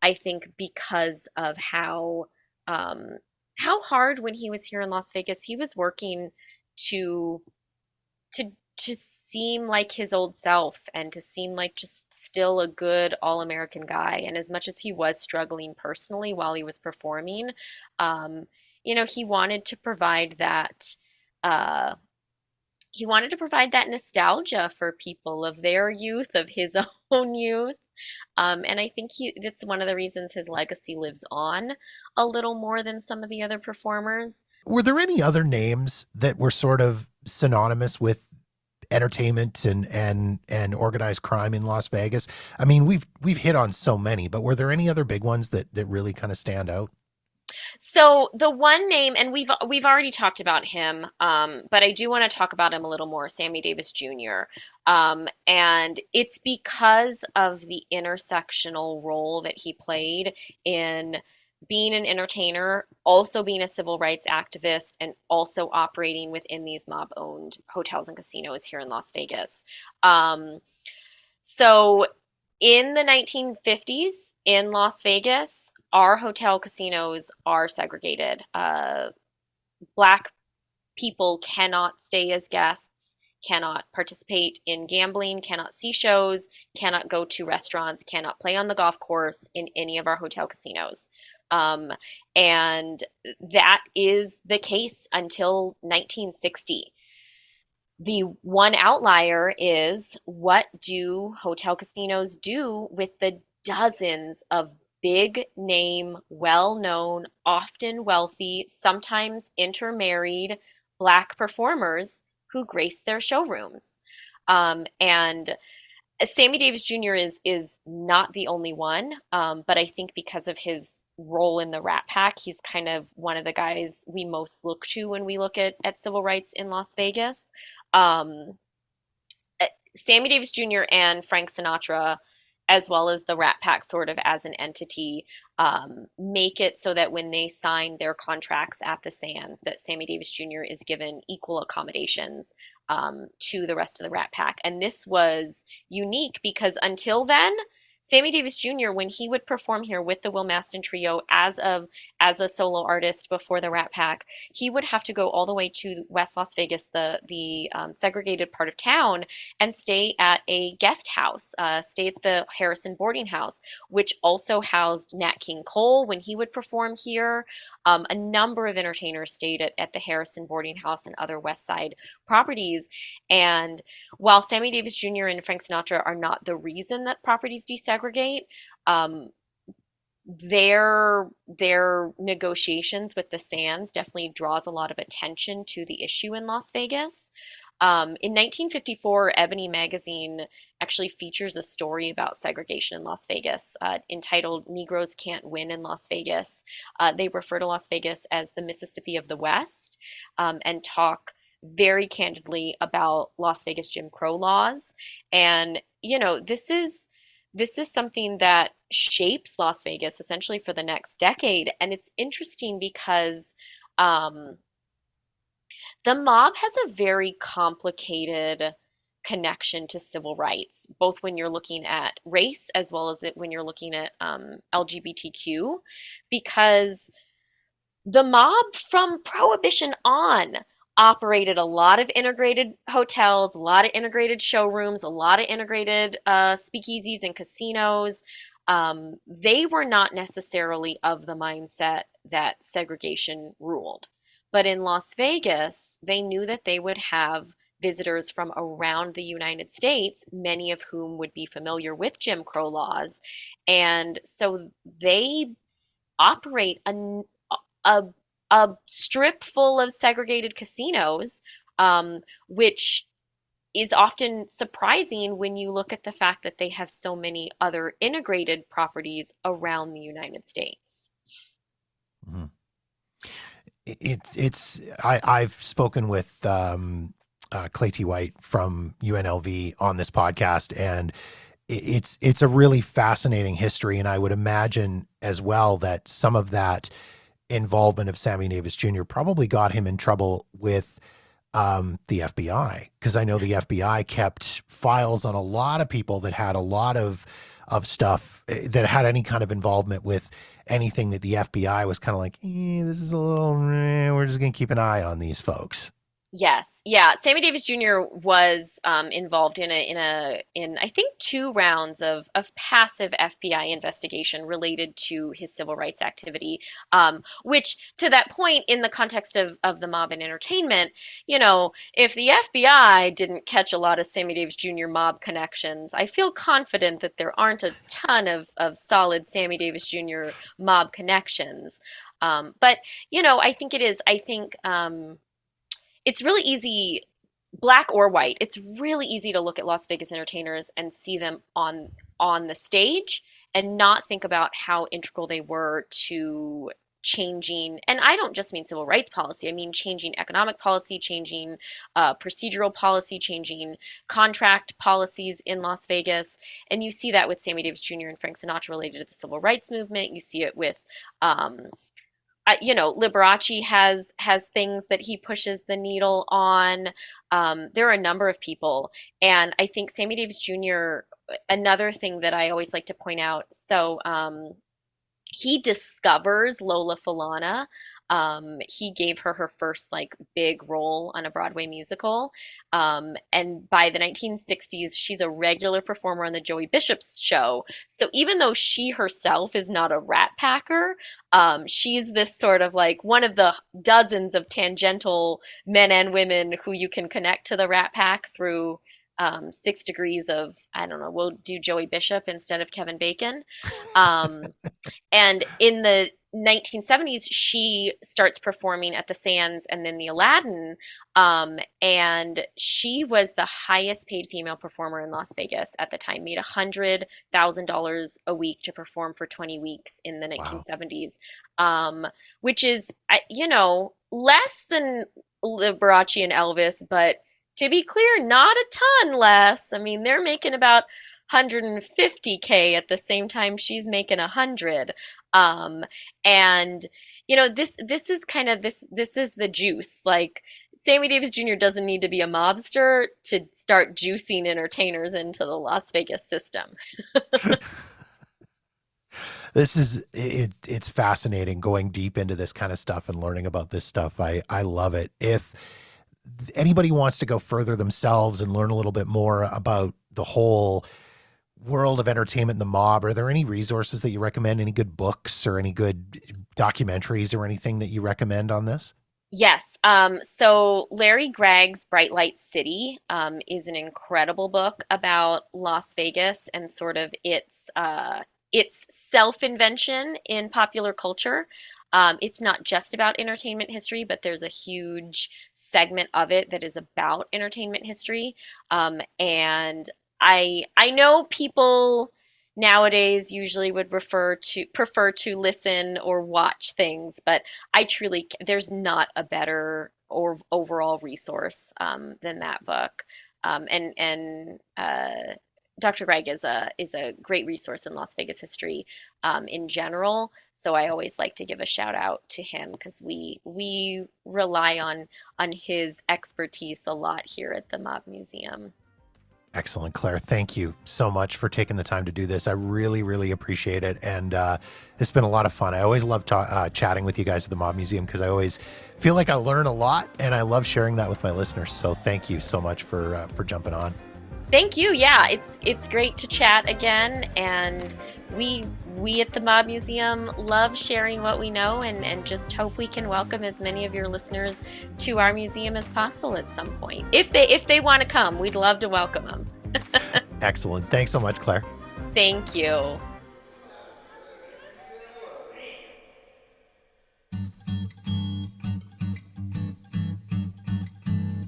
B: I think because of how hard when he was here in Las Vegas, he was working to to seem like his old self and to seem like just still a good all-American guy. And as much as he was struggling personally while he was performing, um, he wanted to provide uh, He wanted to provide that nostalgia for people of their youth, of his own youth. And I think that's one of the reasons his legacy lives on a little more than some of the other performers.
A: Were there any other names that were sort of synonymous with entertainment and organized crime in Las Vegas? I mean, we've hit on so many, but were there any other big ones that really kind of stand out?
B: So the one name, and we've already talked about him, but I do want to talk about him a little more, Sammy Davis Jr. And it's because of the intersectional role that he played in being an entertainer, also being a civil rights activist, and also operating within these mob-owned hotels and casinos here in Las Vegas. Um, so in the 1950s in Las Vegas, our hotel casinos are segregated. Black people cannot stay as guests, cannot participate in gambling, cannot see shows, cannot go to restaurants, cannot play on the golf course in any of our hotel casinos. Um, and that is the case until 1960. The one outlier is, what do hotel casinos do with the dozens of big name, well known, often wealthy, sometimes intermarried Black performers who grace their showrooms? And Sammy Davis Jr. is not the only one, but I think because of his role in the Rat Pack, he's kind of one of the guys we most look to when we look at civil rights in Las Vegas. Um, Sammy Davis Jr. and Frank Sinatra, as well as the Rat Pack, sort of as an entity, make it so that when they sign their contracts at the Sands, that Sammy Davis Jr. is given equal accommodations to the rest of the Rat Pack. And this was unique because until then, Sammy Davis Jr., when he would perform here with the Will Maston Trio as a solo artist before the Rat Pack, he would have to go all the way to West Las Vegas, the segregated part of town, and stay at a guest house, stay at the Harrison boarding house, which also housed Nat King Cole when he would perform here. A number of entertainers stayed at the Harrison boarding house and other West Side properties. And while Sammy Davis Jr. and Frank Sinatra are not the reason that properties desegregate, um, their negotiations with the Sands definitely draws a lot of attention to the issue in Las Vegas. In 1954, Ebony magazine actually features a story about segregation in Las Vegas, entitled "Negroes Can't Win in Las Vegas." They refer to Las Vegas as the Mississippi of the West, and talk very candidly about Las Vegas Jim Crow laws. And this is something that shapes Las Vegas essentially for the next decade. And it's interesting because um, the mob has a very complicated connection to civil rights, both when you're looking at race as well as when you're looking at LGBTQ, because the mob from Prohibition on operated a lot of integrated hotels, a lot of integrated showrooms, a lot of integrated speakeasies and casinos. They were not necessarily of the mindset that segregation ruled. But in Las Vegas, they knew that they would have visitors from around the United States, many of whom would be familiar with Jim Crow laws. And so they operate a, a strip full of segregated casinos, which is often surprising when you look at the fact that they have so many other integrated properties around the United States.
A: Mhm. I've spoken with Clay T. White from UNLV on this podcast, and it's a really fascinating history. And I would imagine as well that some of that involvement of Sammy Davis Jr. probably got him in trouble with the FBI, because I know the FBI kept files on a lot of people that had a lot of stuff that had any kind of involvement with anything that the FBI was kind of like, this is a little, we're just gonna keep an eye on these folks.
B: Yes, yeah. Sammy Davis Jr. was involved in I think two rounds of passive FBI investigation related to his civil rights activity. Which to that point, in the context of the mob and entertainment, if the FBI didn't catch a lot of Sammy Davis Jr. mob connections, I feel confident that there aren't a ton of solid Sammy Davis Jr. mob connections. But I think it is. I think. It's really easy, black or white. It's really easy to look at Las Vegas entertainers and see them on the stage and not think about how integral they were to changing, and I don't just mean civil rights policy. I mean changing economic policy, changing procedural policy, changing contract policies in Las Vegas. And you see that with Sammy Davis Jr. and Frank Sinatra related to the civil rights movement. You see it with um, Liberace has things that he pushes the needle on. There are a number of people, and I think Sammy Davis Jr. Another thing that I always like to point out. So he discovers Lola Falana. He gave her her first like big role on a Broadway musical. And by the 1960s, she's a regular performer on the Joey Bishop's show. So even though she herself is not a rat packer, she's this sort of like one of the dozens of tangential men and women who you can connect to the rat pack through 6 degrees of, I don't know, we'll do Joey Bishop instead of Kevin Bacon. Um, and in the 1970s, she starts performing at the Sands and then the Aladdin. And she was the highest paid female performer in Las Vegas at the time, made $100,000 a week to perform for 20 weeks in the
A: Wow.
B: 1970s, which is, less than Liberace and Elvis, but to be clear, not a ton less. I mean, they're making about 150K at the same time she's making 100. Um, and this is kind of this is the juice. Like Sammy Davis Jr. doesn't need to be a mobster to start juicing entertainers into the Las Vegas system.
A: It's fascinating going deep into this kind of stuff and learning about this stuff. I love it. If anybody wants to go further themselves and learn a little bit more about the whole world of entertainment and the mob, are there any resources that you recommend? Any good books or any good documentaries or anything that you recommend on this?
B: Yes. So Larry Gregg's Bright Light City is an incredible book about Las Vegas and sort of its self-invention in popular culture. It's not just about entertainment history, but there's a huge segment of it that is about entertainment history. And I know people nowadays usually would prefer to listen or watch things, but there's not a better or overall resource than that book. And Dr. Gregg is a great resource in Las Vegas history in general. So I always like to give a shout out to him because we rely on his expertise a lot here at the Mob Museum.
A: Excellent, Claire. Thank you so much for taking the time to do this. I really, really appreciate it. And it's been a lot of fun. I always love chatting with you guys at the Mob Museum because I always feel like I learn a lot and I love sharing that with my listeners. So thank you so much for jumping on.
B: Thank you. Yeah, it's great to chat again, and we at the Mob Museum love sharing what we know, and just hope we can welcome as many of your listeners to our museum as possible at some point. If they want to come, we'd love to welcome them.
A: Excellent. Thanks so much, Claire.
B: Thank you.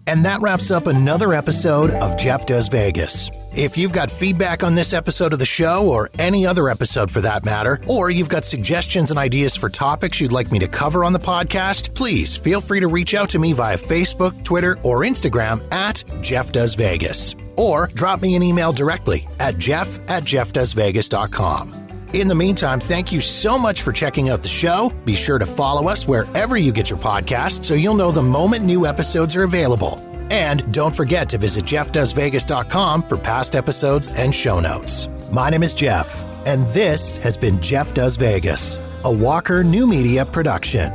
A: And that wraps up another episode of Jeff Does Vegas. If you've got feedback on this episode of the show, or any other episode for that matter, or you've got suggestions and ideas for topics you'd like me to cover on the podcast, please feel free to reach out to me via Facebook, Twitter, or Instagram at Jeff Does Vegas. Or drop me an email directly at jeff@jeffdoesvegas.com. In the meantime, thank you so much for checking out the show. Be sure to follow us wherever you get your podcasts so you'll know the moment new episodes are available. And don't forget to visit jeffdoesvegas.com for past episodes and show notes. My name is Jeff, and this has been Jeff Does Vegas, a Walker New Media production.